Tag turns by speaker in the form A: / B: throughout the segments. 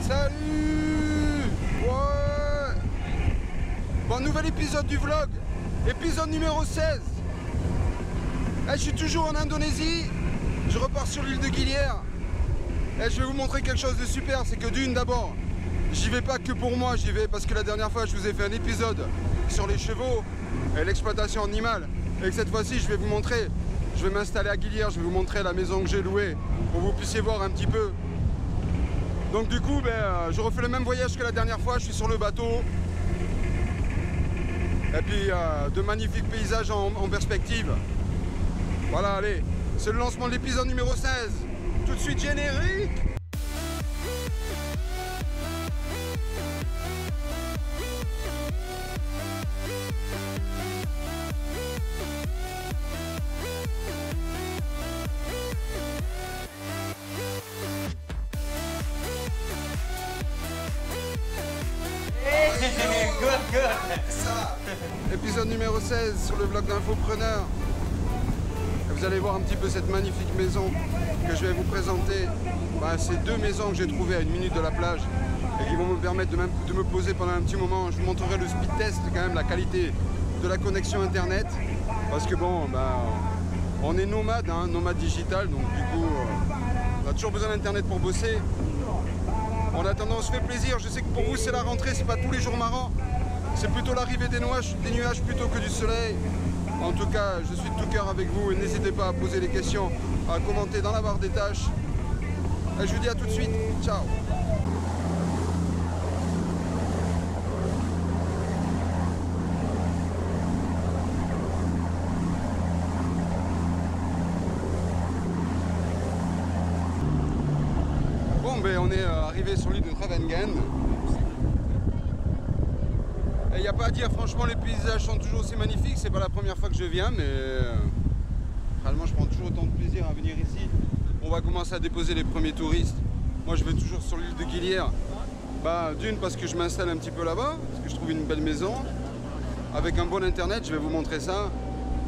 A: Salut! Ouais! Bon, nouvel épisode du vlog, épisode numéro 16. Je suis toujours en Indonésie, je repars sur l'île de Gilière. Je vais vous montrer quelque chose de super, c'est que d'une d'abord, j'y vais pas que pour moi, j'y vais parce que la dernière fois je vous ai fait un épisode sur les chevaux et l'exploitation animale. Et que cette fois-ci je vais vous montrer, je vais m'installer à Gilière, je vais vous montrer la maison que j'ai louée pour que vous puissiez voir un petit peu. Donc du coup, je refais le même voyage que la dernière fois, je suis sur le bateau. Et puis de magnifiques paysages en perspective. Voilà, allez, c'est le lancement de l'épisode numéro 16. Tout de suite générique. Épisode numéro 16 sur le vlog d'Infopreneur. Vous allez voir un petit peu cette magnifique maison que je vais vous présenter. C'est deux maisons que j'ai trouvées à 1 minute de la plage et qui vont me permettre de me poser pendant un petit moment. Je vous montrerai le speed test, quand même la qualité de la connexion internet. Parce que bon, on est nomade, hein, nomade digital, donc du coup on a toujours besoin d'internet pour bosser. En attendant, on se fait plaisir. Je sais que pour vous c'est la rentrée, c'est pas tous les jours marrant. C'est plutôt l'arrivée des nuages plutôt que du soleil. En tout cas, je suis de tout cœur avec vous et n'hésitez pas à poser des questions, à commenter dans la barre des tâches. Et je vous dis à tout de suite. Ciao. Bon, on est arrivé sur l'île de Travangan. Il n'y a pas à dire, franchement les paysages sont toujours aussi magnifiques, c'est pas la première fois que je viens, mais réellement je prends toujours autant de plaisir à venir ici. On va commencer à déposer les premiers touristes. Moi je vais toujours sur l'île de Gilière, d'une parce que je m'installe un petit peu là-bas, parce que je trouve une belle maison, avec un bon internet, je vais vous montrer ça,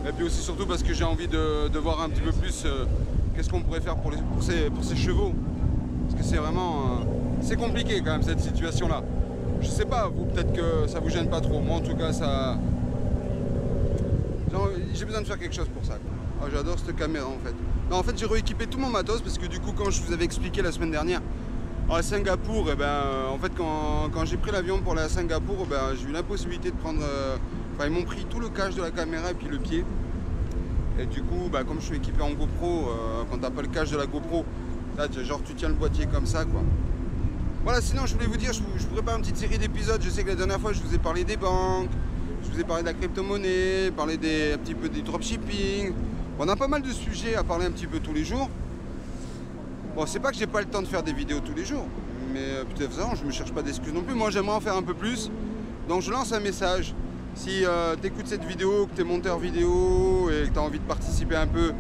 A: et puis aussi surtout parce que j'ai envie de voir un petit peu plus qu'est-ce qu'on pourrait faire pour ces chevaux, parce que c'est vraiment, c'est compliqué quand même cette situation-là. Je sais pas, vous, peut-être que ça vous gêne pas trop. Moi, en tout cas, j'ai besoin de faire quelque chose pour ça. Oh, j'adore cette caméra, en fait. Non, en fait, j'ai rééquipé tout mon matos parce que du coup, quand je vous avais expliqué la semaine dernière, à Singapour, en fait, quand j'ai pris l'avion pour aller à Singapour, j'ai eu la possibilité de prendre... ils m'ont pris tout le cache de la caméra et puis le pied. Et du coup, comme je suis équipé en GoPro, quand t'as pas le cache de la GoPro, là, genre, tu tiens le boîtier comme ça, quoi. Voilà, sinon je voulais vous dire, je vous prépare une petite série d'épisodes. Je sais que la dernière fois je vous ai parlé des banques, je vous ai parlé de la crypto-monnaie, parlé un petit peu des dropshipping. On a pas mal de sujets à parler un petit peu tous les jours. Bon, c'est pas que j'ai pas le temps de faire des vidéos tous les jours, mais peut-être ça, je me cherche pas d'excuses non plus. Moi j'aimerais en faire un peu plus, donc je lance un message. Si tu écoutes cette vidéo, que tu es monteur vidéo et que tu as envie de participer un peu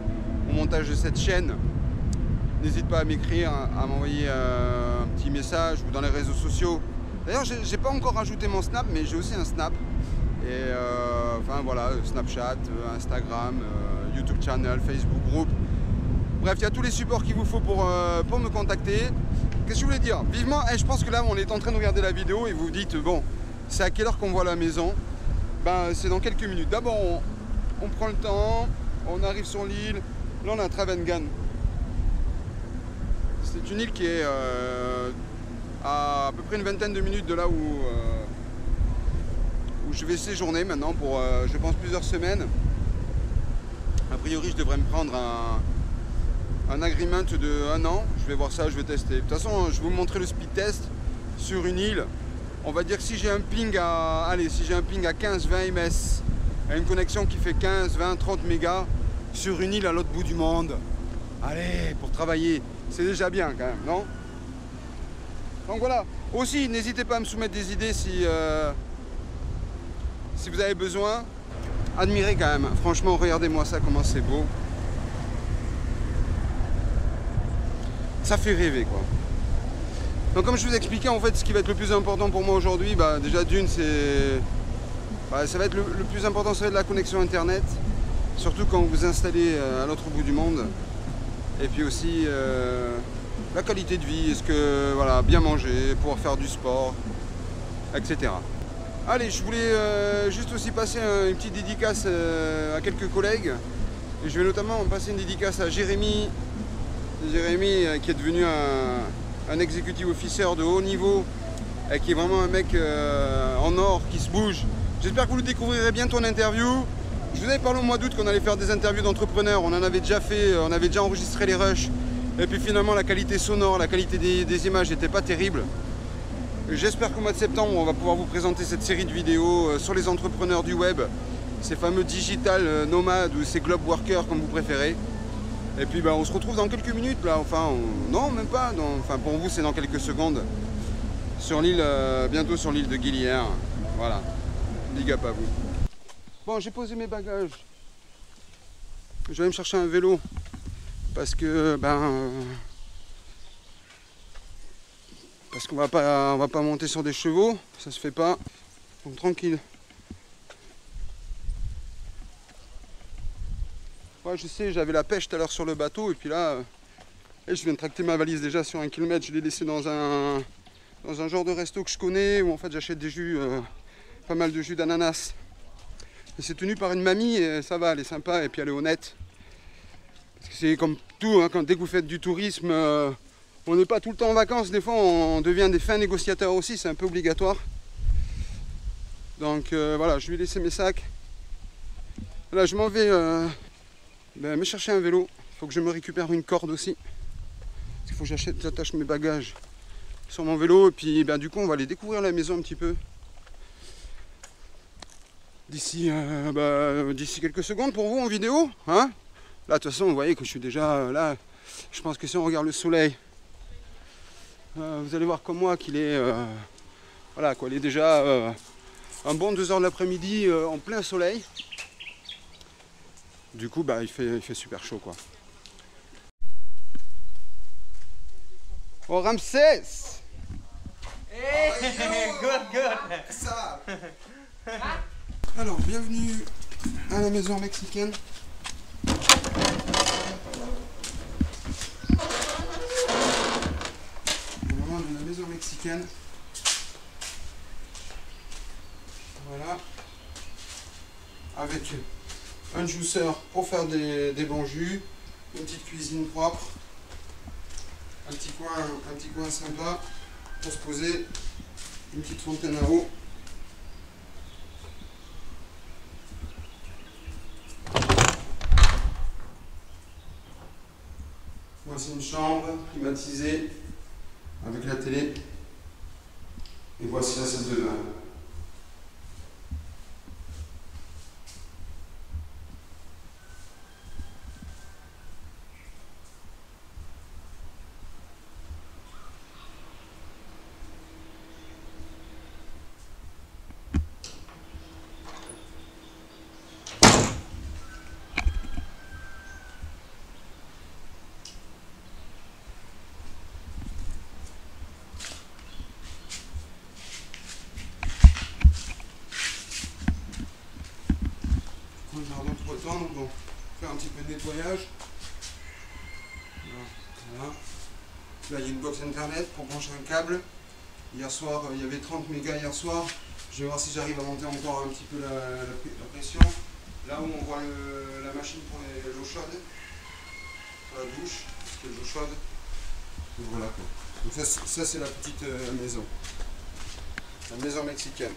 A: au montage de cette chaîne, n'hésite pas à m'écrire, à m'envoyer un petit message ou dans les réseaux sociaux. D'ailleurs, j'ai pas encore rajouté mon Snap, mais j'ai aussi un Snap. Et voilà, Snapchat, Instagram, YouTube channel, Facebook groupe. Bref, il y a tous les supports qu'il vous faut pour me contacter. Qu'est-ce que je voulais dire? Vivement, je pense que là, on est en train de regarder la vidéo et vous vous dites, bon, c'est à quelle heure qu'on voit la maison? C'est dans quelques minutes. D'abord, on prend le temps, on arrive sur l'île. Là, on a Travangan. C'est une île qui est à peu près une vingtaine de minutes de là où je vais séjourner maintenant pour, je pense, plusieurs semaines. A priori, je devrais me prendre un agreement de 1 an. Je vais voir ça, je vais tester. De toute façon, je vais vous montrer le speed test sur une île. On va dire que si j'ai un ping à 15-20 ms, une connexion qui fait 15, 20, 30 mégas sur une île à l'autre bout du monde. Allez, pour travailler. C'est déjà bien quand même, non? Donc voilà. Aussi, n'hésitez pas à me soumettre des idées si vous avez besoin. Admirez quand même. Franchement, regardez-moi ça, comment c'est beau. Ça fait rêver, quoi. Donc comme je vous expliquais, en fait, ce qui va être le plus important pour moi aujourd'hui, déjà d'une, c'est... ça va être le plus important, ça va être la connexion internet. Surtout quand vous vous installez à l'autre bout du monde. Et puis aussi la qualité de vie, est-ce que voilà, bien manger, pouvoir faire du sport, etc. Allez, je voulais juste aussi passer une petite dédicace à quelques collègues. Et je vais notamment passer une dédicace à Jérémy. Jérémy qui est devenu un executive officer de haut niveau, et qui est vraiment un mec en or, qui se bouge. J'espère que vous le découvrirez bientôt en interview. Je vous avais parlé au mois d'août qu'on allait faire des interviews d'entrepreneurs, on en avait déjà fait, on avait déjà enregistré les rushs. Et puis finalement la qualité sonore, la qualité des images n'était pas terrible. J'espère qu'au mois de septembre, on va pouvoir vous présenter cette série de vidéos sur les entrepreneurs du web, ces fameux digital nomades ou ces globe workers comme vous préférez. Et puis on se retrouve dans quelques minutes là, enfin non même pas, enfin pour vous c'est dans quelques secondes, sur l'île, bientôt sur l'île de Guilière. Voilà, big up à vous. Bon, j'ai posé mes bagages, je vais aller me chercher un vélo, parce que parce qu'on va pas monter sur des chevaux, ça se fait pas, donc tranquille. Ouais, je sais, j'avais la pêche tout à l'heure sur le bateau, et puis là, je viens de tracter ma valise déjà sur 1 kilomètre. Je l'ai laissé dans un genre de resto que je connais, où en fait j'achète des jus, pas mal de jus d'ananas. Et c'est tenu par une mamie, et ça va, elle est sympa, et puis elle est honnête. Parce que c'est comme tout, hein, dès que vous faites du tourisme, on n'est pas tout le temps en vacances, des fois on devient des fins négociateurs aussi, c'est un peu obligatoire. Donc voilà, je lui ai laissé mes sacs. Là, je m'en vais me chercher un vélo. Il faut que je me récupère une corde aussi. Il faut que j'attache mes bagages sur mon vélo. Et puis du coup, on va aller découvrir la maison un petit peu. D'ici quelques secondes pour vous en vidéo. Hein, là, de toute façon, vous voyez que je suis déjà là. Je pense que si on regarde le soleil, vous allez voir comme moi qu'il est... voilà quoi, il est déjà un bon 2 h de l'après-midi en plein soleil. Du coup, il fait super chaud, quoi. Oh, Ramsès!
B: Hey, good.
A: Ça. Alors, bienvenue à la maison mexicaine. Voilà, la maison mexicaine. Voilà. Avec un juiceur pour faire des bons jus, une petite cuisine propre, un petit coin sympa pour se poser, une petite fontaine à eau. Voici une chambre climatisée avec la télé, et voici la salle de bain. Donc on fait un petit peu de nettoyage. Voilà. Là il y a une box internet pour brancher un câble. Hier soir il y avait 30 mégas hier soir. Je vais voir si j'arrive à monter encore un petit peu la pression. Là où on voit la machine pour l'eau chaude, pour la douche, parce qu'il y a de l'eau chaude. Donc voilà quoi. Donc ça c'est la petite maison. La maison mexicaine.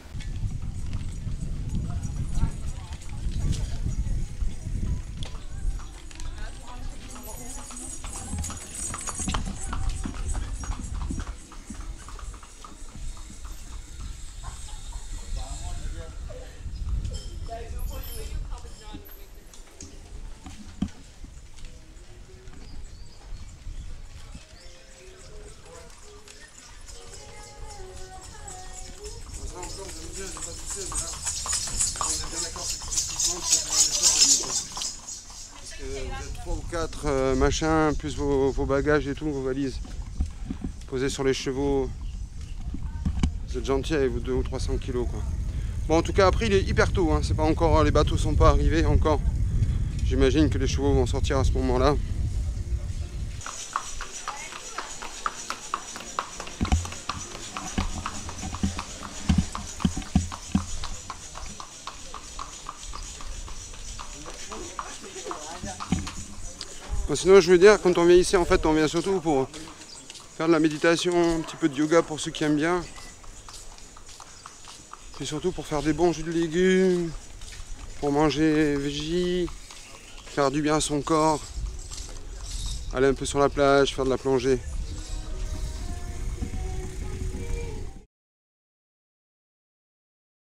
A: Parce que vous êtes 3 ou 4 machins, plus vos bagages et tout, vos valises posées sur les chevaux. Vous êtes gentil avec vos 200 ou 300 kilos quoi. Bon, en tout cas après il est hyper tôt, hein. C'est pas encore, les bateaux sont pas arrivés encore. J'imagine que les chevaux vont sortir à ce moment là. Sinon, je veux dire, quand on vient ici, en fait, on vient surtout pour faire de la méditation, un petit peu de yoga pour ceux qui aiment bien. Et surtout pour faire des bons jus de légumes, pour manger végé, faire du bien à son corps, aller un peu sur la plage, faire de la plongée.